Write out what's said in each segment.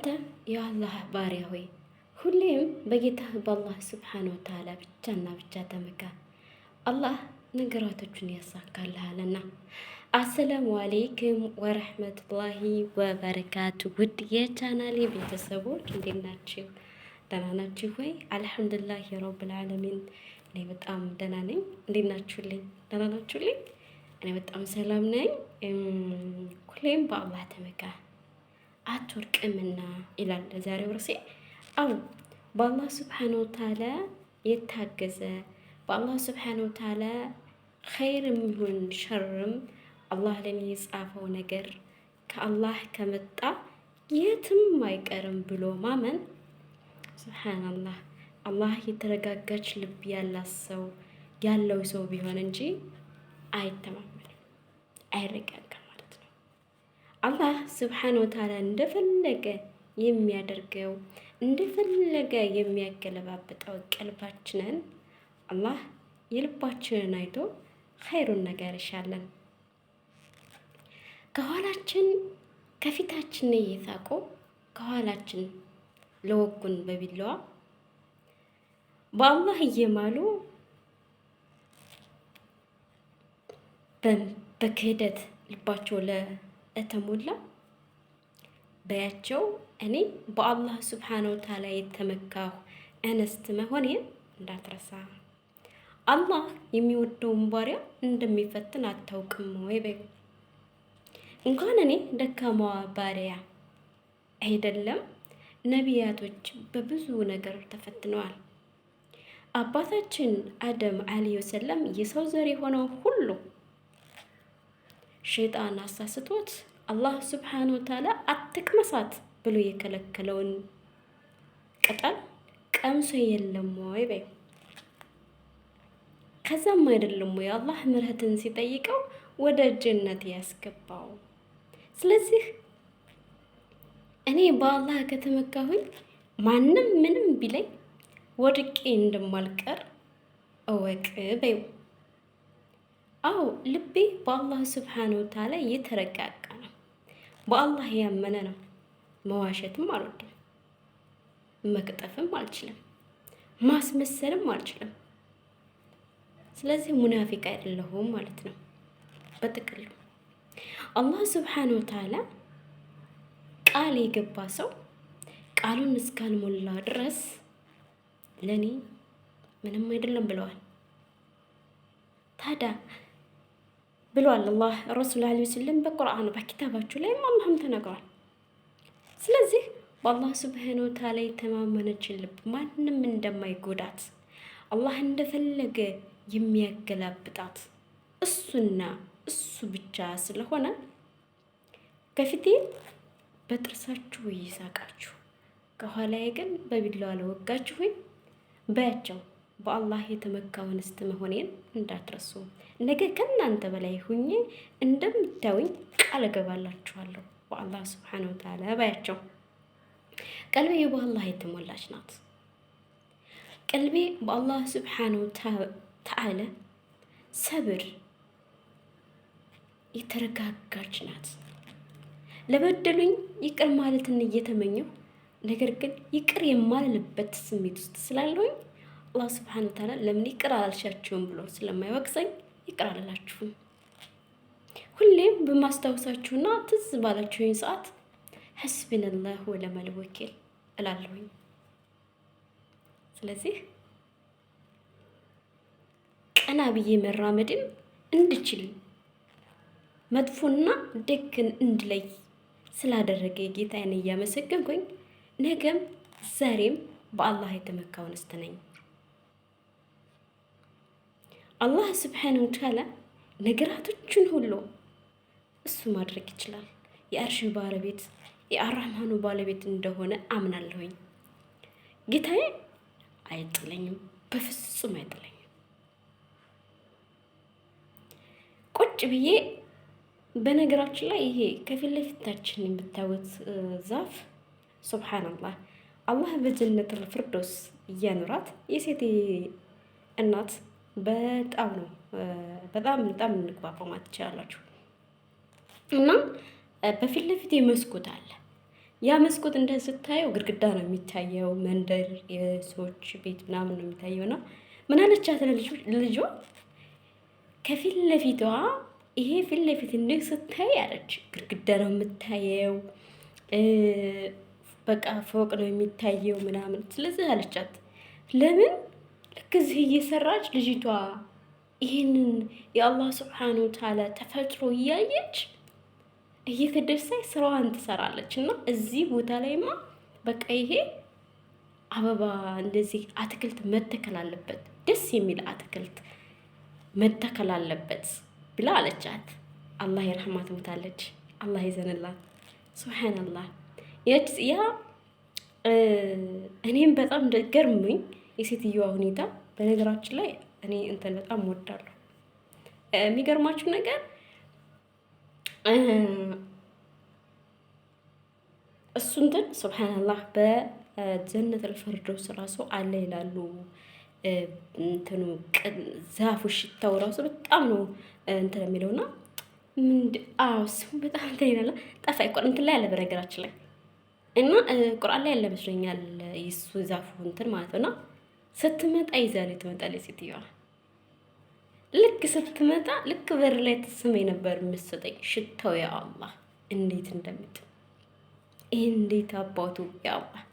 አንተ የአላህ ባሪያ ሆይ ሁሌም በጌታህ በአላህ ስብሓን ወተዓላ ብቻና ብቻ ተመካ፣ አላህ ነገራቶቹን ያሳካልሃልና። አሰላሙ አሌይኩም ወረሕመቱላሂ ወበረካቱ። ውድ የቻናሌ ቤተሰቦች እንዴት ናችሁ? ደህና ናችሁ ወይ? አልሐምዱሊላህ ረብል ዓለሚን እኔ በጣም ደህና ነኝ። እንዴት ናችሁልኝ? ደህና ናችሁልኝ? እኔ በጣም ሰላም ነኝ። ሁሌም በአላህ ተመካ አትወርቅምና ይላል ዛሬው ርዕሴ። አው በአላህ ስብሓነሁ ወተዓላ የታገዘ በአላህ ስብሓነሁ ወተዓላ ኸይርም ይሁን ሸርም አላህ ለኔ የጻፈው ነገር ከአላህ ከመጣ የትም አይቀርም ብሎ ማመን ሱብሃንአላህ። አላህ የተረጋጋች ልብ ያለው ሰው ቢሆን እንጂ አይተማመንም፣ አይረጋጋም ማለት ነው። አላህ ስብሓነሁ ወተዓላ እንደፈለገ የሚያደርገው እንደፈለገ የሚያገለባብጠው ቀልባችንን አላህ የልባችንን አይቶ ኸይሩን ነገር ይሻለን። ከኋላችን ከፊታችን እየሳቁ ከኋላችን ለወጉን በቢላዋ በአላህ እየማሉ በክህደት ልባቸው ለተሞላ በያቸው እኔ በአላህ ስብሓነሁ ወተዓላ የተመካሁ እንስት መሆኔን እንዳትረሳ። አላህ የሚወደውን ባሪያ እንደሚፈትን አታውቅም ወይ በይ። እንኳን እኔ ደካማዋ ባሪያ አይደለም ነቢያቶች በብዙ ነገር ተፈትነዋል። አባታችን አደም ዓለይሂ ወሰለም የሰው ዘር የሆነው ሁሉ ሸይጣን አሳስቶት አላህ ስብሓነሁ ወተዓላ አትቅመሳት ብሎ የከለከለውን ቅጠል ቀምሶ የለም ወይ በይ። ከዛም አይደለም ወይ አላህ ምህረትን ሲጠይቀው ወደ ጀነት ያስገባው። ስለዚህ እኔ በአላህ ከተመካሁኝ ማንም ምንም ቢለኝ ወድቄ እንደማልቀር እወቅ በይው። አዎ ልቤ በአላህ ስብሓነሁ ወተዓላ የተረጋጋ ነው። በአላህ ያመነ ነው። መዋሸትም አልወድም፣ መቅጠፍም አልችልም፣ ማስመሰልም አልችልም። ስለዚህ ሙናፊቅ አይደለሁም ማለት ነው። በጥቅሉ አላህ ስብሓነሁ ወተዓላ ቃል የገባ ሰው ቃሉን እስካልሞላ ድረስ ለኔ ምንም አይደለም ብለዋል። ታዲያ ብሏል አላህ ረሱል ዓለይሂ ወሰለም በቁርአኑ በኪታባችሁ ላይም አላህም ተናግሯል። ስለዚህ በአላህ ስብሓነሁ ወተዓላ የተማመነችን ልብ ማንም እንደማይጎዳት አላህ እንደፈለገ የሚያገላብጣት እሱና እሱ ብቻ ስለሆነ ከፊቴ በጥርሳችሁ እየሳቃችሁ ከኋላዬ ግን በቢላዋ ለወጋችሁኝ በያቸው በአላህ የተመካው እንስት መሆኔን እንዳትረሱ። ነገ ከእናንተ በላይ ሁኜ እንደምታዩኝ ቃል እገባላችኋለሁ በአላህ ስብሓነሁ ወተዓላ ባያቸው። ቀልቤ በአላህ የተሞላች ናት። ቀልቤ በአላህ ስብሓነሁ ወተዓላ ሰብር የተረጋጋች ናት። ለበደሉኝ ይቅር ማለትን እየተመኘሁ ነገር ግን ይቅር የማልልበት ስሜት ውስጥ ስላለሁኝ አላህ ስብሓነሁ ወተዓላ ለምን ይቅር አላልሻቸውም ብሎ ስለማይወቅሰኝ ይቅር አልላችሁም። ሁሌም በማስታወሳችሁና ትዝ ባላችሁኝ ሰዓት ሐስቢነላሁ ወኒዕመል ወኪል እላለሁኝ። ስለዚህ ቀና ብዬ መራመድን እንድችል መጥፎና ደግን እንድለይ ስላደረገ ጌታዬን እያመሰገንኩኝ ነገም ዛሬም በአላህ የተመካው እንስት ነኝ። አላህ ስብሓነሁ ወተዓላ ነገራቶችን ሁሉ እሱ ማድረግ ይችላል። የአርሽ ባለቤት የአርህማኑ ባለቤት እንደሆነ አምናለሁኝ። ጌታዬ አይጥለኝም፣ በፍጹም አይጥለኝም። ቁጭ ብዬ በነገራችን ላይ ይሄ ከፊት ለፊታችን የምታዩት ዛፍ ሱብሃንአላህ አላህ በጀነቱል ፊርደውስ እያኖራት የሴቴ እናት በጣም ነው በጣም እንግባባው ማለት ትችላላችሁ። እና በፊት ለፊት መስኮት አለ። ያ መስኮት እንደዚህ ስታየው ግድግዳ ነው የሚታየው፣ መንደር የሰዎች ቤት ምናምን ነው የሚታየው። ነው ምን አለቻት ልጇ ከፊት ለፊቷ ይሄ ፊት ለፊት እንዲህ ስታይ አለች ግድግዳ ነው የምታየው፣ በቃ ፎቅ ነው የሚታየው ምናምን። ስለዚህ አለቻት ለምን ልክ እዚህ እየሰራች ልጅቷ ይህንን የአላህ ስብሓን ወተዓላ ተፈጥሮ እያየች እየተደሳይ ስራዋን ትሰራለች። እና እዚህ ቦታ ላይማ በቃ ይሄ አበባ እንደዚህ አትክልት መተከል አለበት፣ ደስ የሚል አትክልት መተከል አለበት ብላ አለቻት። አላህ የረህማት ሞታለች፣ አላህ ይዘንላት። ሱብሃንአላህ ያ እኔም በጣም ገርሞኝ የሴትዮዋ ሁኔታ። በነገራችን ላይ እኔ እንትን በጣም እወዳለሁ። የሚገርማችሁ ነገር እሱ እንትን ሱብሃንአላህ በጀነተል ፊርደውስ ራሱ አለ ይላሉ። እንትኑ ዛፉ ሽታው ራሱ በጣም ነው እንትን የሚለውና ስሙ በጣም እንትን ይላል። ጠፋኝ እኮ እንትን ላይ አለ በነገራችን ላይ እና ቁርአን ላይ ያለ መስሎኛል የሱ ዛፉ እንትን ማለት ነው። ስትመጣ ይዛለች ትመጣለች ሴትዮዋ። ልክ ስትመጣ ልክ በር ላይ ተስመኝ ነበር የምትሰጠኝ ሽታው። ያ አላህ እንዴት እንደምት እንዴት አባቱ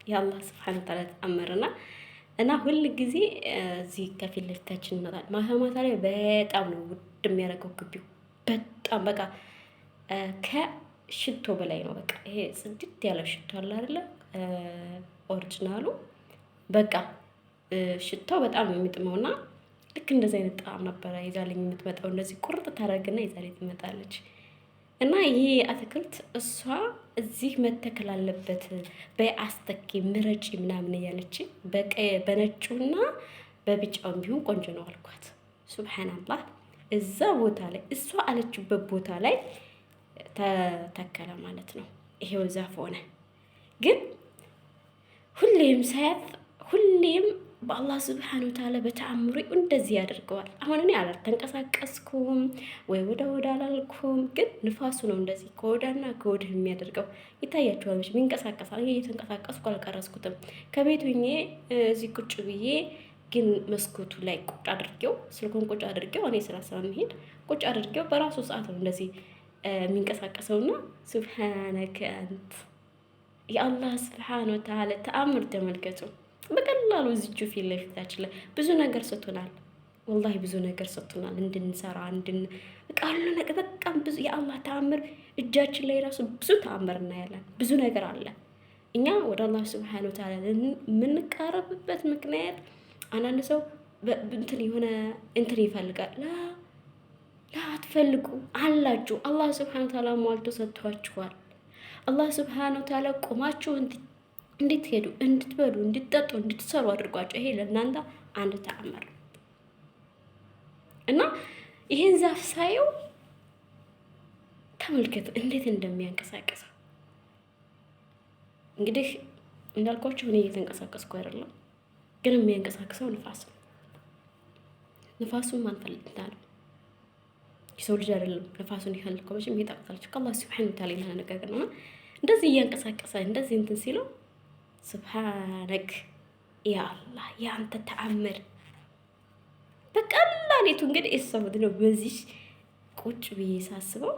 የአላህ ስብሐነ ወተዓላ ተአምርና እና ሁል ጊዜ እዚህ ከፊት ለፊታችን እንመጣለን። ማታ ማታ ላይ በጣም ነው ውድ የሚያደርገው ግቢው። በጣም በቃ ከሽቶ በላይ ነው። በቃ ይሄ ጽድት ያለው ሽቶ አለ አይደለ? ኦሪጂናሉ በቃ ሽታው በጣም ነው የሚጥመውና ልክ እንደዚህ አይነት ጣዕም ነበረ ይዛልኝ የምትመጣው። እንደዚህ ቁርጥ ታደርግና ይዛልኝ ትመጣለች። እና ይሄ አትክልት እሷ እዚህ መተከል አለበት በአስተኪ ምረጪ ምናምን እያለች በነጩና በቢጫው ቢሆን ቆንጆ ነው አልኳት። ሱብሃንአላህ እዛ ቦታ ላይ እሷ አለችበት ቦታ ላይ ተተከለ ማለት ነው። ይሄው ዛፍ ሆነ። ግን ሁሌም ሳያት ሁሌም በአላህ ስብሓን ወተዓላ በተአምሩ እንደዚህ ያደርገዋል። አሁን እኔ አልተንቀሳቀስኩም ወይ ወደ አላልኩም፣ ግን ንፋሱ ነው እንደዚህ ከወዳና ከወድህ የሚያደርገው። ይታያችኋል መቼም ይንቀሳቀሳል። እኔ እየተንቀሳቀስኩ አልቀረስኩትም። ከቤቱ ሆኜ እዚህ ቁጭ ብዬ ግን መስኮቱ ላይ ቁጭ አድርጌው ስልኩን ቁጭ አድርጌው እኔ ስራ ስለምሄድ ቁጭ አድርጌው በራሱ ሰዓት ነው እንደዚህ የሚንቀሳቀሰውና ሱብሃነከ አንት የአላህ ስብሓን ወተዓላ ተአምር ተመልከቱ። በቀላሉ እዚቹ ፊት ለፊታችን ላይ ብዙ ነገር ሰጥቶናል። ወላሂ ብዙ ነገር ሰጥቶናል እንድንሰራ ቃሉ ነገር በጣም ብዙ የአላህ ተአምር እጃችን ላይ ራሱ ብዙ ተአምር እናያለን። ብዙ ነገር አለ። እኛ ወደ አላህ ስብሓን ወተዓላ የምንቃረብበት ምክንያት አንዳንድ ሰው እንትን የሆነ እንትን ይፈልጋል። ላ አትፈልጉ አላችሁ። አላህ ስብሓን ወተዓላ ሟልቶ ሰጥቷችኋል። አላህ ስብሓን ወተዓላ ቆማችሁ እንድትሄዱ፣ እንድትበሉ፣ እንድትጠጡ፣ እንድትሰሩ አድርጓቸው። ይሄ ለእናንተ አንድ ተአምር እና ይሄን ዛፍ ሳየው ተመልከቱ እንዴት እንደሚያንቀሳቅሰው። እንግዲህ እንዳልኳችሁ እኔ እየተንቀሳቀስኩ አይደለም፣ ግን የሚያንቀሳቅሰው ንፋስ ነው። ንፋሱን ማን ፈልግታ ነው? የሰው ልጅ አይደለም ንፋሱን ይፈልገው። መቼም ይጣጣላችሁ ከአላህ ሱብሓነሁ ወተዓላ የሆነ ነገር ነው። እንደዚህ እያንቀሳቀሰ እንደዚህ እንትን ሲለው ሱብሓነክ ያ አላህ ያንተ ተአምር በቀላሊቱ እንግዲህ እሰቡት ነው። በዚህ ቁጭ ብዬ ሳስበው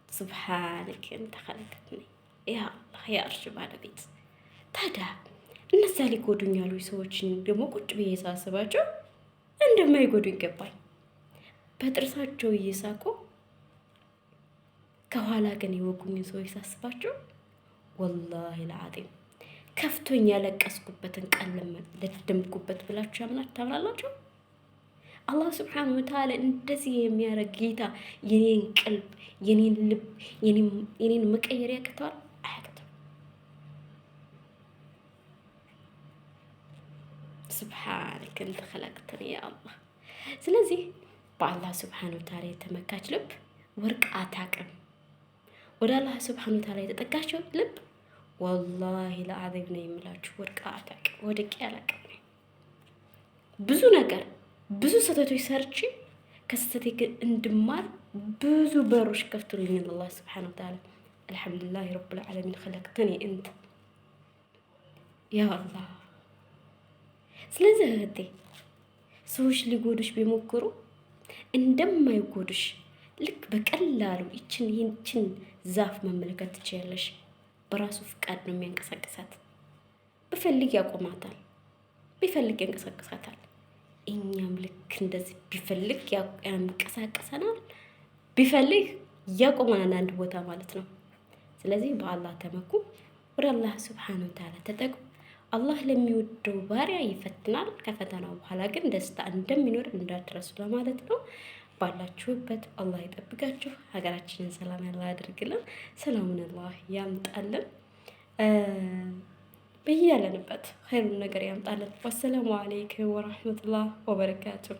ሱብሓነክ እንተ ኸለቅተኒ ያ አላህ ያ አርሽ ባለቤት። ታዲያ እነዛ ሊጎዱኝ ያሉ ሰዎችን ደግሞ ቁጭ ብዬ ሳስባቸው እንደማይጎዱ ይገባኝ። በጥርሳቸው እየሳቁ ከኋላ ግን የወጉኝ ሰዎች ሳስባቸው ወላሂ ለዓዚም ከፍቶኝ ያለቀስኩበትን ቀን ለደምኩበት ብላችሁ ታምናላችሁ? አላህ ስብሓነሁ ወተዓላ እንደዚህ የሚያደርግ ጌታ የኔን ቀልብ፣ የኔን ልብ፣ የኔን መቀየር ያቅተዋል? አያቅተው። ሱብሓነከ እንተ ኸለቅተኒ ያ አላህ። ስለዚህ በአላህ ስብሓነሁ ወተዓላ የተመካች ልብ ወርቅ አታውቅም። ወደ አላህ ስብሓነሁ ወተዓላ የተጠጋችው ልብ ወላሂ ለዓዚም ነው የምላችሁ ወርቅ አታውቅም። ወድቄ አላውቅም። ብዙ ነገር ብዙ ስህተቶች ሰርቼ ከስህተቴ ግን እንድማር ብዙ በሮች ከፍቶልኛል አላህ ስብሓነሁ ወተዓላ። አልሐምዱሊላህ ረብል ዓለሚን ኸለቅተኒ እንት ያ አላህ። ስለዚህ እህቴ ሰዎች ሊጎዱሽ ቢሞክሩ እንደማይጎዱሽ ልክ በቀላሉ ይችን ዛፍ መመልከት ትችያለሽ። በራሱ ፍቃድ ነው የሚያንቀሳቅሳት። ቢፈልግ ያቆማታል፣ ቢፈልግ ያንቀሳቅሳታል። እኛም ልክ እንደዚህ ቢፈልግ ያንቀሳቅሰናል፣ ቢፈልግ ያቆመናል አንድ ቦታ ማለት ነው። ስለዚህ በአላህ ተመኩ፣ ወደ አላህ ሱብሓነሁ ወተዓላ ተጠጉ። አላህ ለሚወደው ባሪያ ይፈትናል። ከፈተናው በኋላ ግን ደስታ እንደሚኖር እንዳትረሱ ለማለት ነው። ባላችሁበት አላህ ይጠብቃችሁ። ሀገራችንን ሰላም ያላ ያድርግልን። ሰላሙን አላህ ያምጣልን። በያለንበት ኸይሩን ነገር ያምጣልን። ወሰላሙ አለይኩም ወራህመቱላህ ወበረካቱሁ።